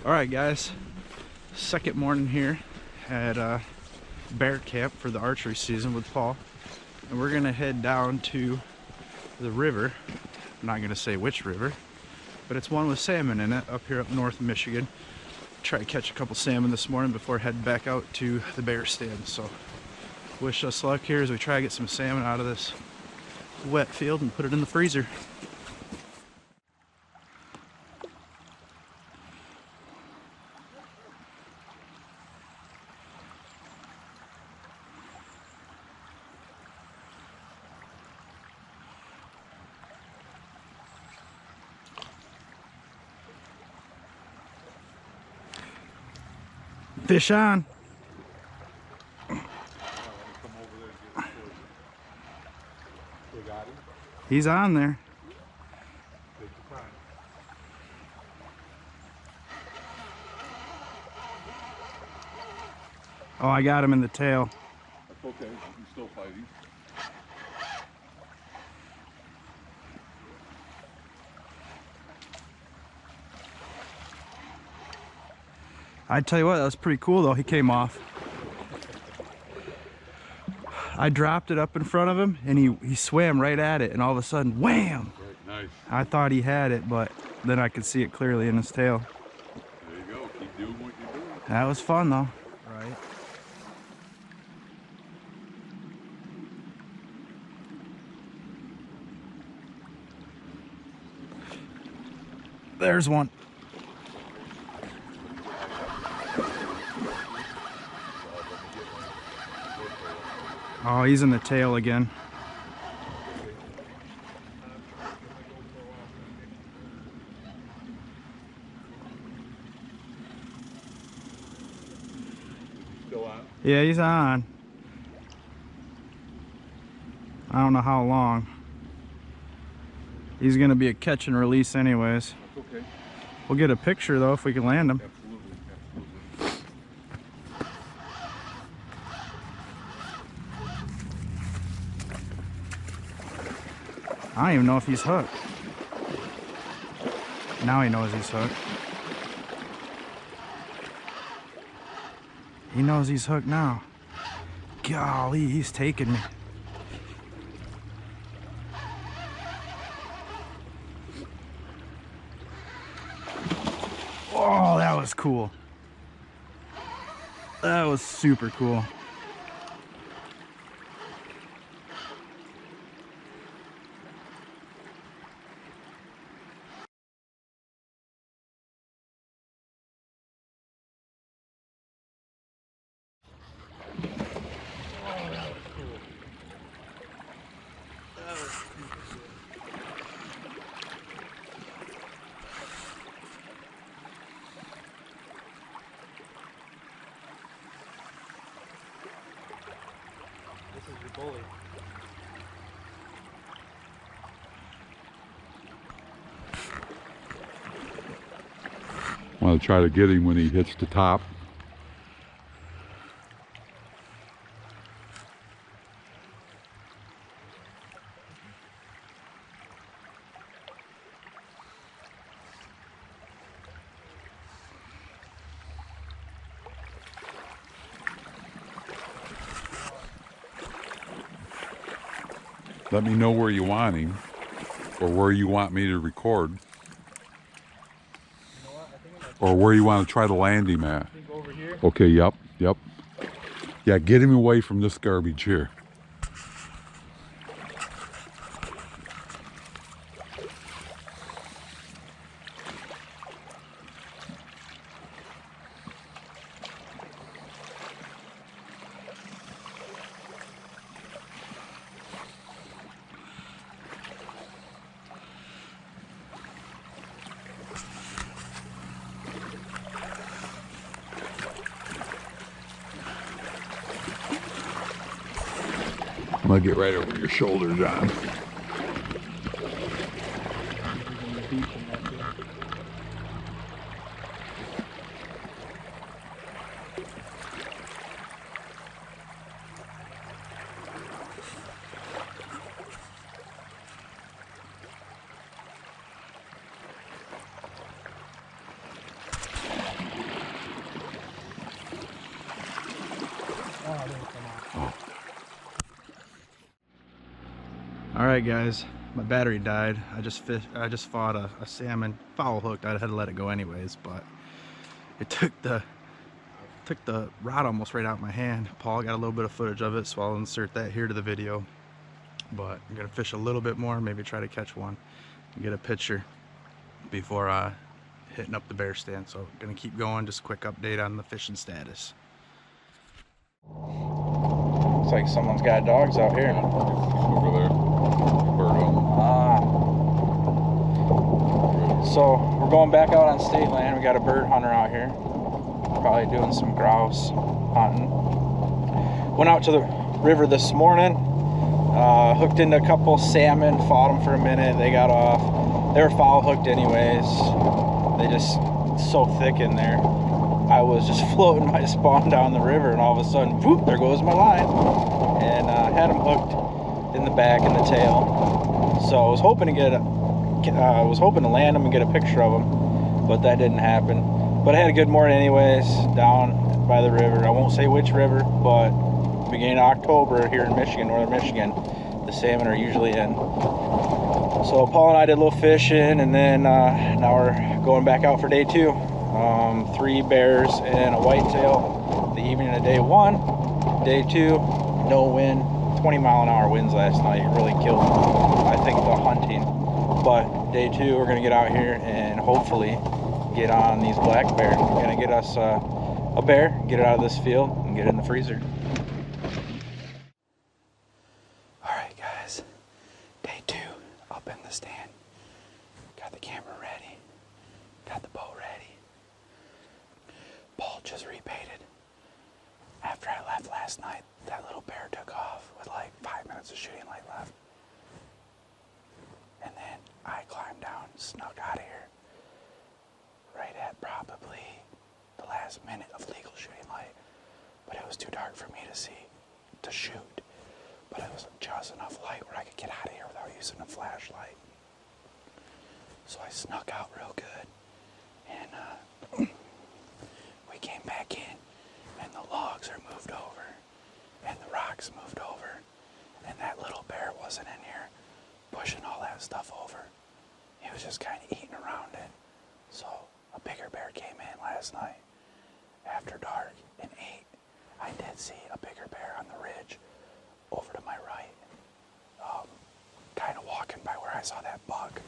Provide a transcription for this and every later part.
All right, guys, second morning here at bear camp for the archery season with Paul, and we're gonna head down to the river. I'm not gonna say which river, but it's one with salmon in it up here up north of Michigan. Try to catch a couple salmon this morning before heading back out to the bear stand. So wish us luck here as we try to get some salmon out of this wet field and put it in the freezer. Fish on. He's on there. Oh, I got him in the tail. That's okay, he's still fighting. I tell you what, that was pretty cool though. He came off. I dropped it up in front of him and he swam right at it, and all of a sudden, wham! Right, nice. I thought he had it, but then I could see it clearly in his tail. There you go, keep doing what you're doing. That was fun though. Right. There's one. Oh, he's in the tail again. Still on? Yeah, he's on. I don't know how long. He's gonna be a catch and release anyways. That's okay. We'll get a picture though if we can land him. Absolutely, absolutely. I don't even know if he's hooked. Now he knows he's hooked. He knows he's hooked now. Golly, he's taking me. Oh, that was cool. That was super cool. This is your bully. Want to try to get him when he hits the top. Let me know where you want him, or where you want me to record, or where you want to try to land him at. I think over here. Okay, yep. Yeah, get him away from this garbage here. I'm gonna get right over your shoulder, John. Alright guys, my battery died. I just fought a salmon foul hooked. I had to let it go anyways, but it took the rod almost right out of my hand. Paul got a little bit of footage of it, so I'll insert that here to the video. But I'm gonna fish a little bit more, maybe try to catch one and get a picture before hitting up the bear stand. So gonna keep going. Just a quick update on the fishing status. Looks like someone's got dogs out here. Over there. So we're going back out on Stateland. We got a bird hunter out here, probably doing some grouse hunting. Went out to the river this morning, hooked into a couple salmon, fought them for a minute. They got off. They were foul hooked anyways. They just so thick in there. I was just floating my spawn down the river, and all of a sudden, whoop, there goes my line, and had them hooked in the back and the tail. So I was hoping to land them and get a picture of them, but that didn't happen. But I had a good morning anyways down by the river. I won't say which river, but beginning of October here in Michigan, northern Michigan, the salmon are usually in. So Paul and I did a little fishing, and then now we're going back out for day 2. 3 bears and a whitetail the evening of day 1. Day 2, no wind, 20-mile-an-hour winds last night. It really killed, I think, the hunting. But day 2, we're gonna get out here and hopefully get on these black bear. We're gonna get us a bear, get it out of this field, and get it in the freezer. All right, guys, day 2 up in the stand. Got the camera ready, got the bow ready. Paul just rebaited. After I left last night, that little bear took off with like 5 minutes of shooting light left. And then I climbed down, snuck out of here, right at probably the last minute of legal shooting light. But it was too dark for me to shoot. But it was just enough light where I could get out of here without using a flashlight. So I snuck out real good, and we came back in, and the logs are moved over, and the rocks moved over, and that little bear wasn't in here pushing all that stuff over. He was just kind of eating around it. So a bigger bear came in last night after dark and ate. I did see a bigger bear on the ridge over to my right, kind of walking by where I saw that buck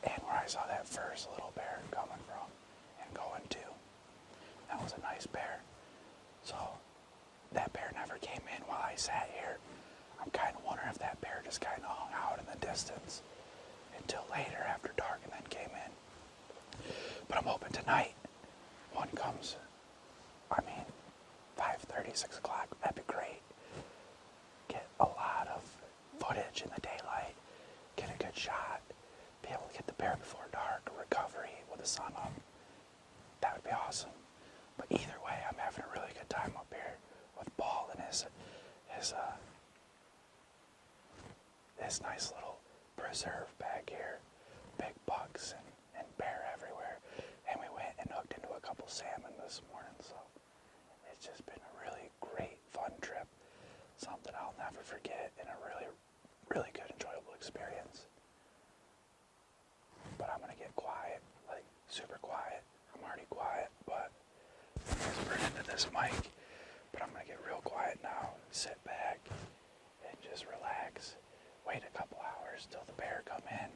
and where I saw that first little bear coming from and going to. That was a nice bear. So that bear never came in while I sat here. I'm kind of wondering if that bear just kind of hung out in the distance until later after dark and then came in. But I'm hoping tonight one comes, 5:30, 6 o'clock, that'd be great. Get a lot of footage in the daylight, get a good shot, be able to get the bear before dark, a recovery with the sun up. That would be awesome. But either way, I'm having a really good time up here with Paul and his nice little preserve back here. Big bucks and bear everywhere. And we went and hooked into a couple salmon this morning, so it's just been a really great, fun trip. Something I'll never forget, and a really, really good, enjoyable experience. But I'm gonna get quiet, like super quiet. I'm already quiet, but I'm whispering into this mic. But I'm gonna get real quiet now, sit back, and just relax. Wait a couple hours till the bear come in.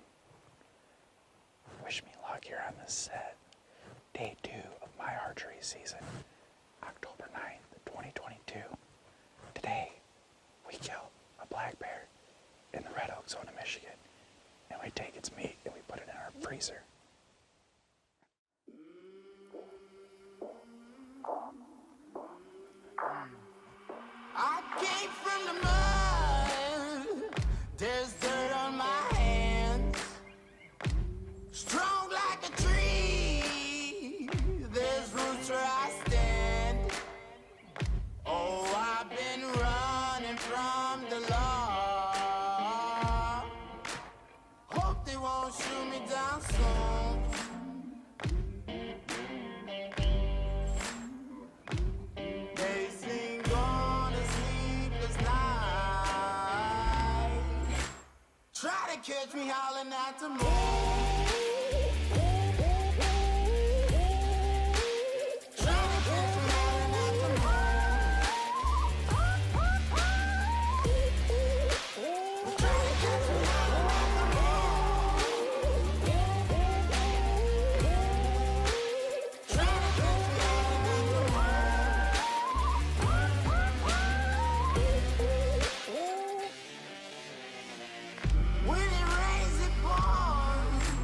Wish me luck here on this set. Day 2 of my archery season, October 9th, 2022. Today, we kill a black bear in the Red Oak zone of Michigan, and we take its meat and we put it in our freezer. I came from the mud, there's dirt on my hands, strong like a tree, there's roots where I stand. Oh, I've been running from the law, hope they won't shoot me down soon. They sing on a sleepless night. to catch me howling at the moon. Trying to catch me howling at the moon. Trying to catch me howling at the moon. Trying to catch me howling at the moon. When it rains, it pours.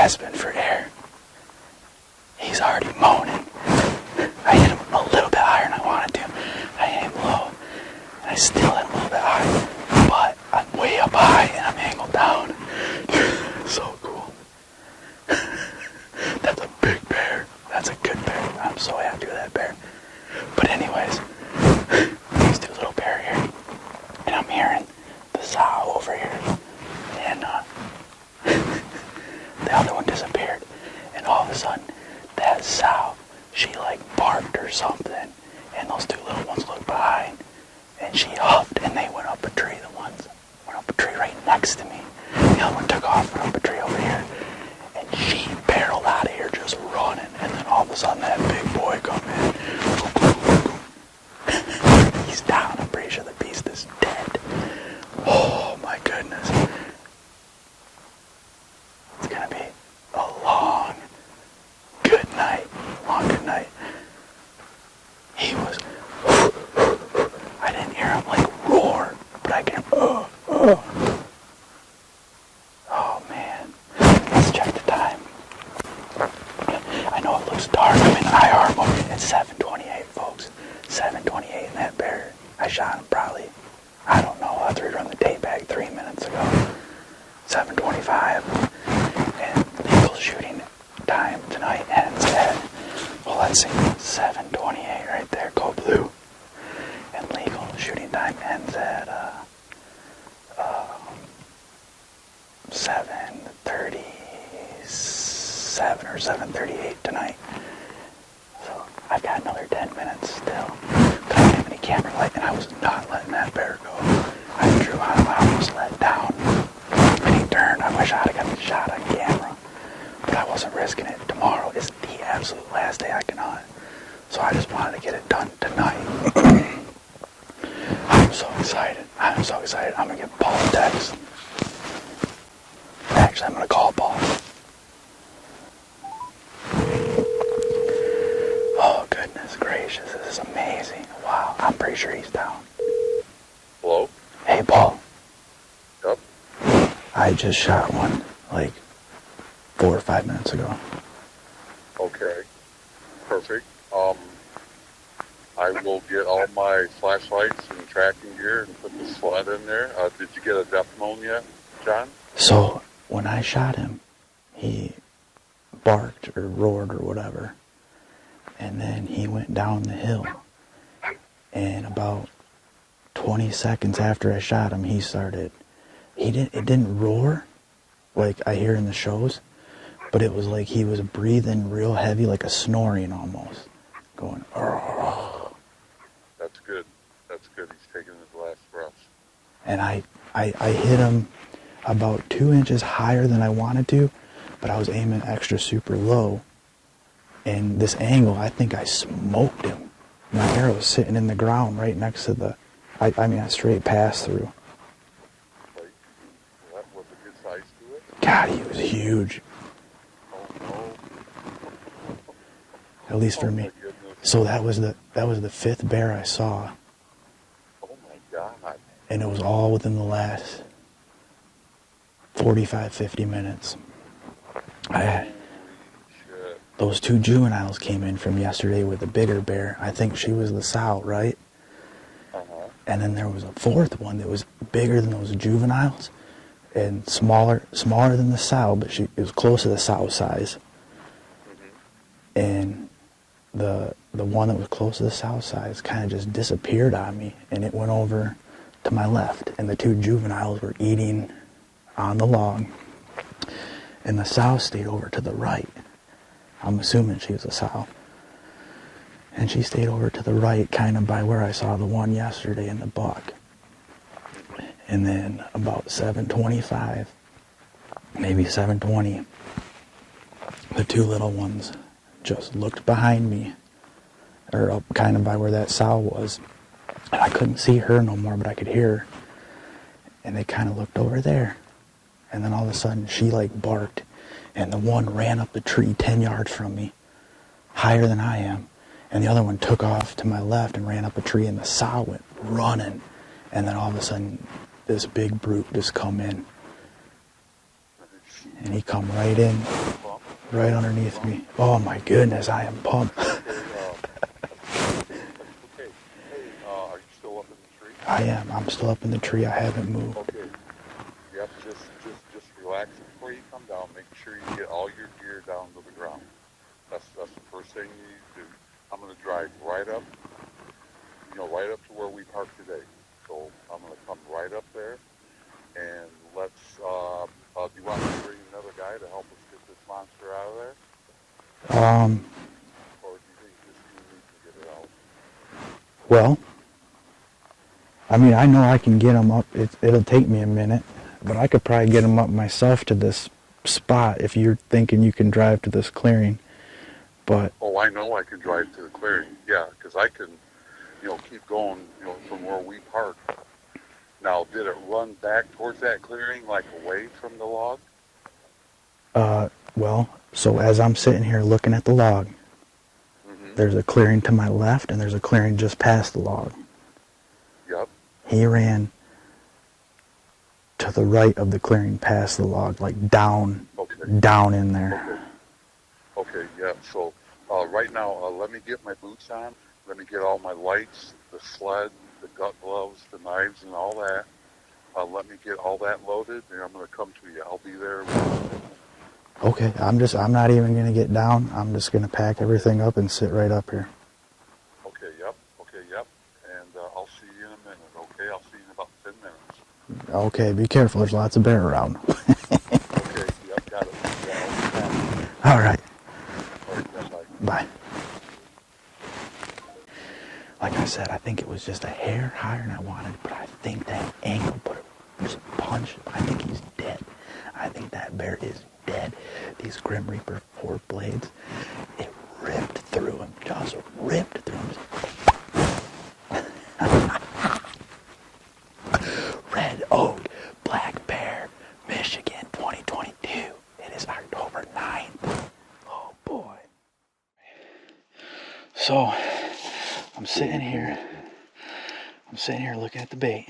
gasping for air. He's already moaning. I hit him a little bit higher than I wanted to. I hit him low, and I still hit him a little bit high. But I'm way up high, and I'm angled down. So cool. That's a big bear. That's a good bear. I'm so happy with that bear. But anyways, these two little bear here, and I'm hearing the sow over here, and the other one disappeared, and all of a sudden, that sow, she like barked or something, and those two little ones looked behind, and she huffed, and they went up a tree. The ones went up a tree right next to me. The other one took off, went up a tree over here, and she barreled out of here just running, and then all of a sudden that big boy come in. He's down. I'm pretty sure the beast is dead. Oh my goodness. It's gonna be a long good night. Long good night. He was, I didn't hear him like roar, but I can, oh man. Let's check the time. I know it looks dark. I'm in IR mode. It's 7:28, folks. 7:28 in that bear. I shot him probably, I don't know, I had to rerun the tape back 3 minutes ago. 7:25. And legal shooting time tonight ends at, well, let's see, 7:28 right there, go blue. And legal shooting time ends at 7:37 or 7:38 tonight. So I've got another 10 minutes still. But I don't have any camera light, and I was not letting that bear go. I drew on him, I almost let down. And he turned. I wish I had got the shot on camera. But I wasn't risking it. Tomorrow is the absolute last day I can hunt. So I just wanted to get it done tonight. I'm so excited. I'm so excited. I'm going to give Paul a text. Actually, I'm going to call Paul. Oh, goodness gracious. This is amazing. Wow. I'm pretty sure he's down. Hello? Hey, Paul. Yep. I just shot one, like, 4 or 5 minutes ago. Okay. Perfect. I will get all my flashlights and tracking gear and put the sled in there. Did you get a depth known yet, John? So, when I shot him, he barked or roared or whatever. And then he went down the hill. And about 20 seconds after I shot him, it didn't roar like I hear in the shows, but it was like he was breathing real heavy, like a snoring almost. Going, oh. That's good. That's good. He's taking his last breaths. And I hit him about 2 inches higher than I wanted to, but I was aiming extra super low. And this angle, I think I smoked him. My arrow was sitting in the ground right next to I straight passed through. That was a good size to it? God, he was huge. Oh, no. At least for me. So that was the 5th bear I saw. Oh my God. And it was all within the last 45, 50 minutes. Those 2 juveniles came in from yesterday with a bigger bear. I think she was the sow, right? Uh-huh. And then there was a 4th one that was bigger than those juveniles and smaller than the sow, but it was close to the sow size. Mm-hmm. And the one that was close to the sow size kind of just disappeared on me, and it went over to my left, and the 2 juveniles were eating on the log, and the sow stayed over to the right. I'm assuming she was a sow. And she stayed over to the right, kind of by where I saw the one yesterday in the buck. And then about 7:25, maybe 7:20, the 2 little ones just looked behind me, or up kind of by where that sow was. And I couldn't see her no more, but I could hear her. And they kind of looked over there. And then all of a sudden, she like barked. And the one ran up the tree 10 yards from me, higher than I am. And the other one took off to my left and ran up a tree, and the sow went running. And then all of a sudden, this big brute just come in. And he come right in, right underneath me. Oh my goodness, I am pumped. Okay. Hey, are you still up in the tree? I am. I'm still up in the tree. I haven't moved. Okay. Yep. Just relax before you come down. Make sure you get all your gear down to the ground. That's the first thing you need to do. I'm going to drive right up, right up to where we parked today. So I'm going to come right up there, and let's. Do you want me to bring another guy to help us get this monster out of there? Or do you think just you need to get it out? Well, I mean, I know I can get him up. It'll take me a minute, but I could probably get him up myself to this spot if you're thinking you can drive to this clearing. But oh, I know I can drive to the clearing. Yeah, because I can, keep going, from where we parked. Now, did it run back towards that clearing, like away from the log? Well, so as I'm sitting here looking at the log, there's a clearing to my left, and there's a clearing just past the log. Yep. He ran to the right of the clearing past the log, like down in there. Okay, yeah. So right now, let me get my boots on. Let me get all my lights, the sled, the gut gloves, the knives, and all that. Let me get all that loaded, and I'm going to come to you. I'll be there. Okay, I'm not even going to get down. I'm just going to pack everything up and sit right up here. Okay, yep. And I'll see you in a minute, okay? I'll see you in about 10 minutes. Okay, be careful. There's lots of bear around. Okay, yep, got it. Yeah, all right. All right, yeah, Bye. Like I said, I think it was just a hair higher than I wanted, but I think that angle put it just punch. I think he's dead. I think that bear is dead. These Grim Reaper 4 blades, it ripped through him. Just ripped through him. Red Oak Black Bear, Michigan 2022. It is October 9th. Oh boy. So, I'm sitting here looking at the bait,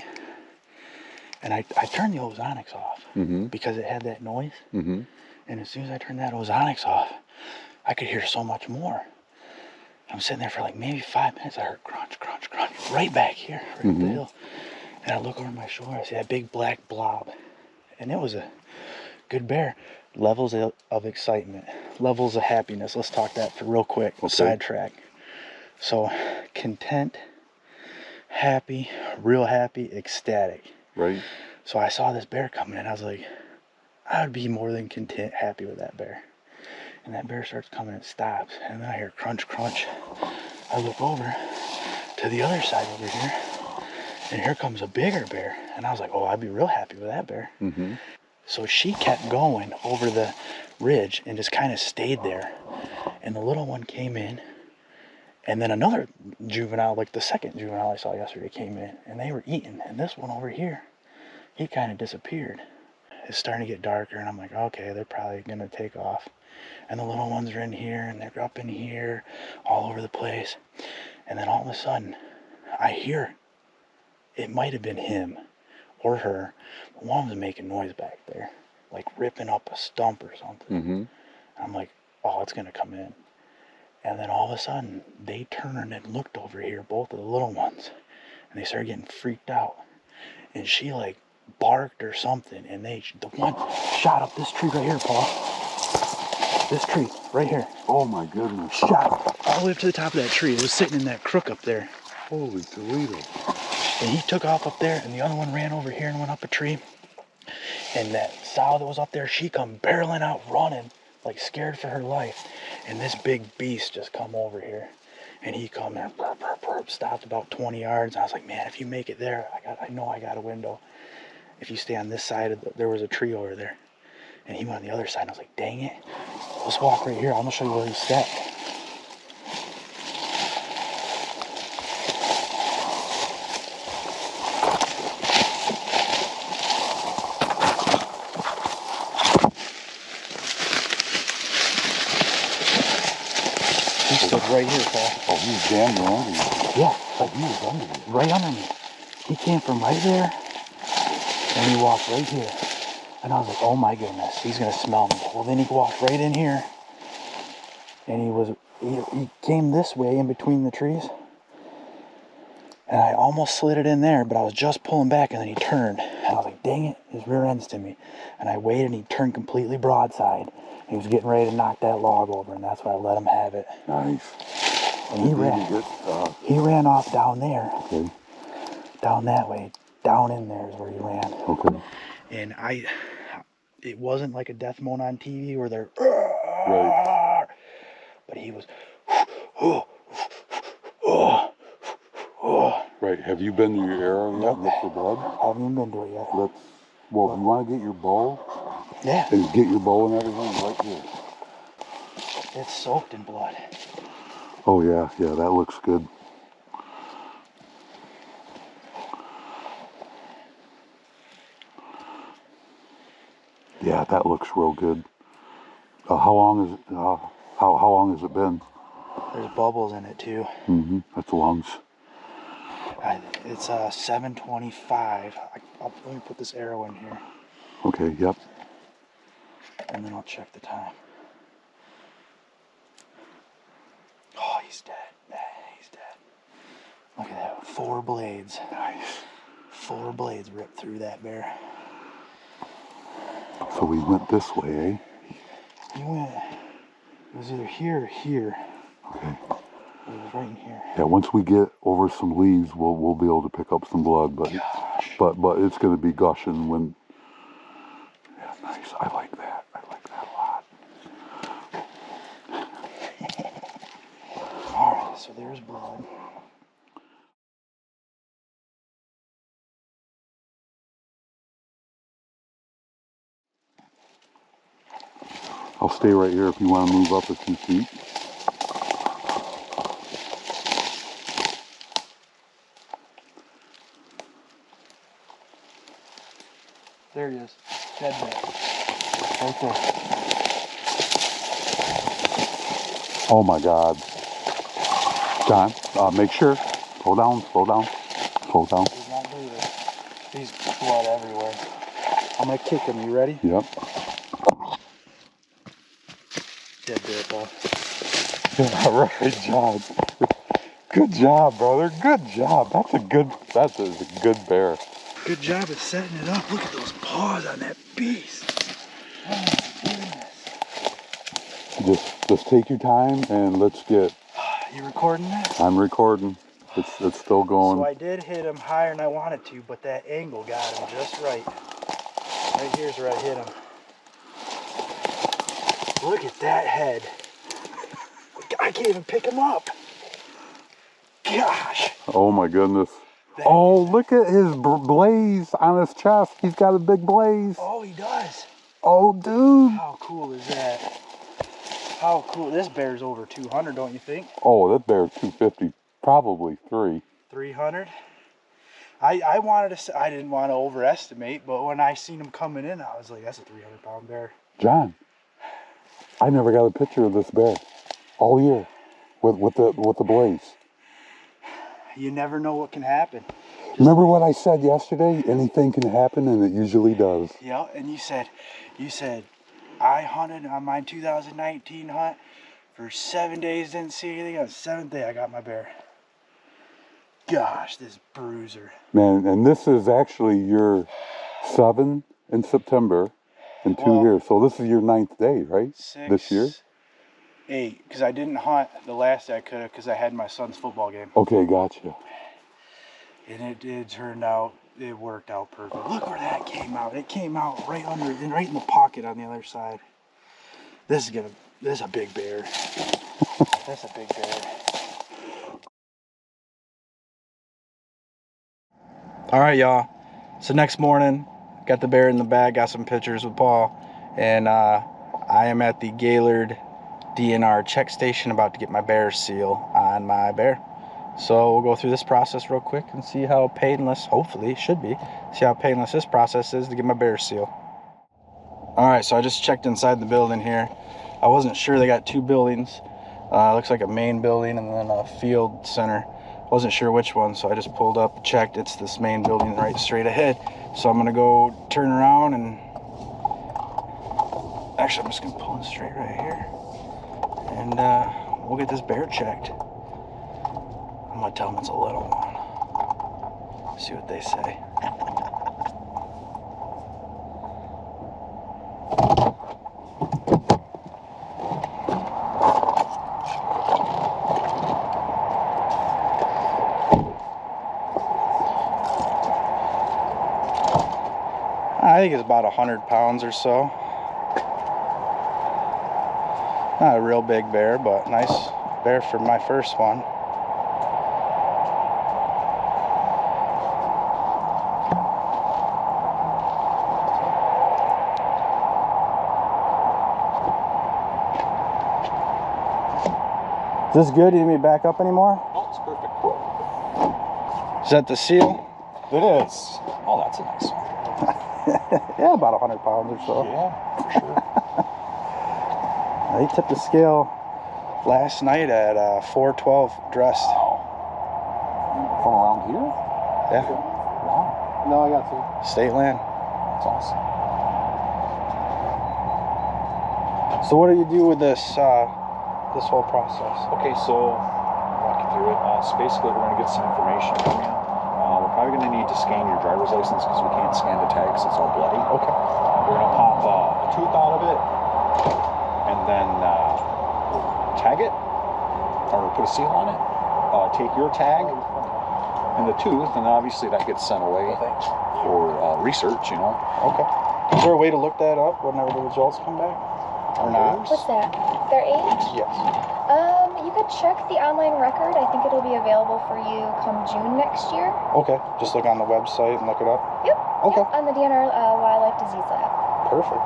and I turned the ozonics off because it had that noise. And as soon as I turned that ozonics off, I could hear so much more. I'm sitting there for like maybe 5 minutes. I heard crunch, crunch, crunch, right back here, right up the hill. And I look over my shoulder, I see that big black blob, and it was a good bear. Levels of excitement, levels of happiness. Let's talk that for real quick. Okay. Sidetrack. So, content, happy, real happy, ecstatic. Right. So I saw this bear coming in. I was like, I would be more than content, happy with that bear. And that bear starts coming and stops. And then I hear crunch, crunch. I look over to the other side over here. And here comes a bigger bear. And I was like, oh, I'd be real happy with that bear. So she kept going over the ridge and just kind of stayed there. And the little one came in. And then another juvenile, like the second juvenile I saw yesterday, came in, and they were eating. And this one over here, he kind of disappeared. It's starting to get darker, and I'm like, okay, they're probably going to take off. And the little ones are in here, and they're up in here, all over the place. And then all of a sudden, I hear, it might have been him or her, but one was making noise back there, like ripping up a stump or something. I'm like, oh, it's going to come in. And then all of a sudden, they turned and looked over here, both of the little ones. And they started getting freaked out. And she, like, barked or something. And the one shot up this tree right here, Paul. This tree, right here. Oh, my goodness. Shot all the way up to the top of that tree. It was sitting in that crook up there. Holy Toledo. And he took off up there, and the other one ran over here and went up a tree. And that sow that was up there, she come barreling out, running, like scared for her life. And this big beast just come over here. And he come there, burp, burp, burp, stopped about 20 yards. And I was like, man, if you make it there, I know I got a window. If you stay on this side, there was a tree over there. And he went on the other side. And I was like, dang it. Let's walk right here. I'm going to show you where he's stepped. Right here, Paul. Oh, he's damn near under me. Yeah. Oh, he was under me. Right under me. He came from right there, and he walked right here. And I was like, oh my goodness, he's gonna smell me. Well, then he walked right in here, and he came this way in between the trees. And I almost slid it in there, but I was just pulling back, and then he turned. And I was like, dang it, his rear end's to me. And I waited, and he turned completely broadside. He was getting ready to knock that log over, and that's why I let him have it. Nice. And he ran off down there. Okay. Down that way. Down in there is where he ran. Okay. And it wasn't like a death moan on TV where they're, Right. but he was, Right. Have you been to your arrow yet? Look for blood? I haven't even been to it yet. Well, you want to get your bow? Yeah. And get your bow and everything right here. It's soaked in blood. Oh, yeah. Yeah, that looks good. Yeah, that looks real good. How long is it? How long has it been? There's bubbles in it too. Mm-hmm. That's lungs. It's 7:25. Let me put this arrow in here, Okay. Yep. and then I'll check the time. Oh, he's dead. He's dead. Look at that. 4 blades. Nice. 4 blades ripped through that bear. So we went this way, eh? He went. It was either here or here. Okay. It was right in here. Yeah. Once we get over some leaves, we'll be able to pick up some blood. But it's going to be gushing when. Yeah. Nice. I like that. I like that a lot. All right. So there's blood. I'll stay right here if you want to move up a few feet. There he is. Dead bear. Right there. Oh my God. John, make sure. Slow down, slow down, slow down. He's not breathing. He's blood everywhere. I'm gonna kick him. You ready? Yep. Dead bear, Paul. All right, John. Good job, brother. Good job. That is a good bear. Good job at setting it up. Look at those paws on that beast. Oh my goodness. Just take your time and let's get. You recording this? I'm recording. It's still going. So I did hit him higher than I wanted to, but that angle got him just right. Right here's where I hit him. Look at that head. I can't even pick him up. Gosh. Oh my goodness. Oh, look at his blaze on his chest. He's got a big blaze. Oh, he does. Oh, dude. How cool is that? How cool. This bear's over 200, don't you think? Oh, that bear's 250, probably 300. I wanted to say, I didn't want to overestimate, but when I seen him coming in, I was like, that's a 300-pound bear. John, I never got a picture of this bear all year with the blaze. You never know what can happen. Remember what I said yesterday? Anything can happen, and it usually does. Yeah, and you said, I hunted on my 2019 hunt for 7 days, didn't see anything. On the 7th day, I got my bear. Gosh, this bruiser. Man, and this is actually your 7 in September and 2 here. So this is your 9th day, right? 6, this year? 8, because I didn't hunt the last day I could have because I had my son's football game. Okay, gotcha. And it turned out, it worked out perfect. Look where that came out. It came out right in the pocket on the other side. This is a big bear. That's a big bear. All right, y'all. So next morning, got the bear in the bag, got some pictures with Paul, and I am at the Gaylord DNR check station about to get my bear seal on my bear. So we'll go through this process real quick and see how painless, hopefully it should be, see how painless this process is to get my bear seal. All right, so I just checked inside the building here. I wasn't sure, they got 2 buildings. Looks like a main building and then a field center. Wasn't sure which one, so I just pulled up, checked. It's this main building right straight ahead. So I'm gonna go turn around and Actually, I'm just gonna pull it straight right here, and we'll get this bear checked. I'm gonna tell them it's a little one. See what they say. I think it's about 100 pounds or so. Not a real big bear, but nice bear for my first one. Is this good? Do you need me to back up anymore? Oh, it's perfect. Is that the seal? It is. Oh, that's a nice one. Yeah, about 100 pounds or so. Yeah, for sure. They tipped the scale last night at 412 dressed. Wow. From around here? Yeah, Wow. No, I got some. Stateland. That's awesome. So what do you do with this this whole process? Okay, so walk you through it. So basically, we're going to get some information from you. We're probably going to need to scan your driver's license because we can't scan the tag because it's all bloody. Okay. We're going to pop a tooth out of it and then tag it or put a seal on it. Take your tag and the tooth, and obviously that gets sent away for research, you know. Okay. Is there a way to look that up whenever the results come back? Or not? What's that? Their age? Yes. You could check the online record. I think it'll be available for you come June next year. Okay. Just look on the website and look it up? Yep. Okay. Yep, on the DNR Wildlife Disease Lab. Perfect.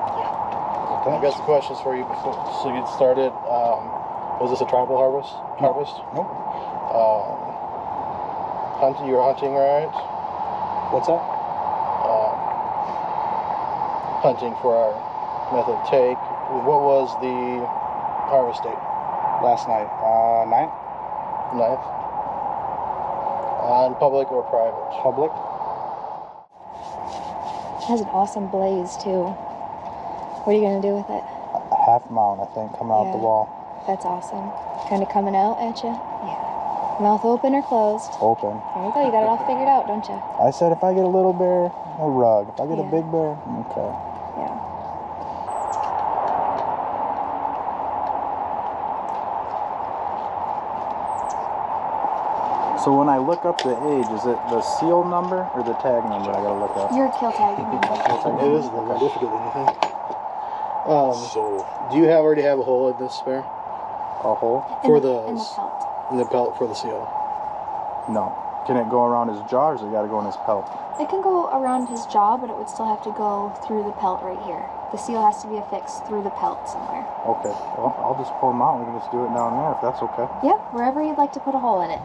I've got some questions for you before so you get started. Was this a tribal harvest? Nope. Hunting? You were hunting, right? What's that? Hunting for our method of take. What was the harvest date? Last night. 9th? 9th? On public or private? Public. It has an awesome blaze too. What are you gonna do with it? A half mount, I think, coming out the Yeah. wall. That's awesome. Kind of coming out at you? Yeah. Mouth open or closed? Open. There you go. You got it all figured out, don't you? I said if I get a little bear, a rug. If I get a Yeah. big bear, okay. Yeah. So when I look up the age, is it the seal number or the tag number I gotta look up? Your kill tag. It isn't that more difficult than you think. So, Do you already have a hole in this bear? A hole? For in the those. pelt. In the pelt for the seal? No. Can it go around his jaw or does it gotta go in his pelt? It can go around his jaw, but it would still have to go through the pelt right here. The seal has to be affixed through the pelt somewhere. Okay. Well, I'll just pull him out. We can just do it down there if that's okay. Yep, wherever you'd like to put a hole in it.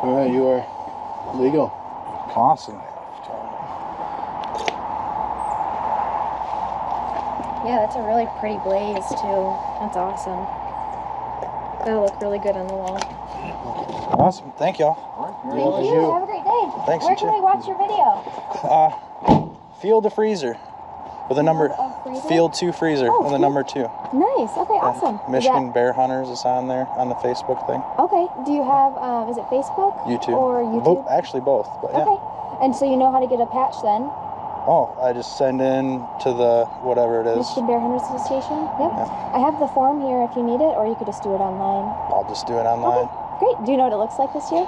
Alright, you are legal. Awesome. Yeah, that's a really pretty blaze too. That's awesome. That'll look really good on the wall. Awesome. Thank y'all. Thank you. Have a great day. Thanks, Where you can too. we watch your video? Field to freezer. With a number. A freezer? Field 2 freezer Oh, with a number 2. Nice. Okay, awesome. Is Michigan Bear Hunters is on there on the Facebook thing. Okay. Do you have, is it Facebook? YouTube. Or YouTube? Actually both, but yeah. Okay. And so you know how to get a patch then? Oh, I just send in to the whatever it is. Michigan Bear Hunters Association? Yep. Yeah. I have the form here if you need it, or you could just do it online. I'll just do it online. Great. Do you know what it looks like this year?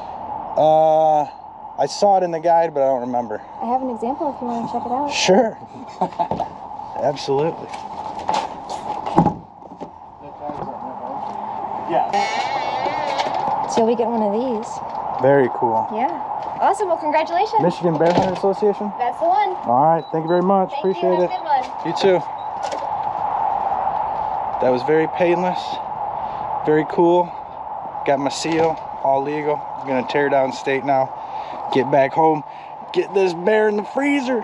I saw it in the guide, but I don't remember. I have an example if you want to check it out. Sure. Absolutely. So we get one of these. Very cool. Yeah. Awesome. Well, congratulations. Michigan Bear Hunter Association? That's the one. All right. Thank you very much. Thank Appreciate you. it. Have a good one. You too. That was very painless. Very cool. Got my seal. All legal. I'm going to tear down state now. get back home, get this bear in the freezer.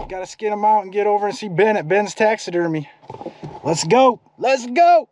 Gotta skin him out and get over and see Ben at Ben's Taxidermy. Let's go. Let's go.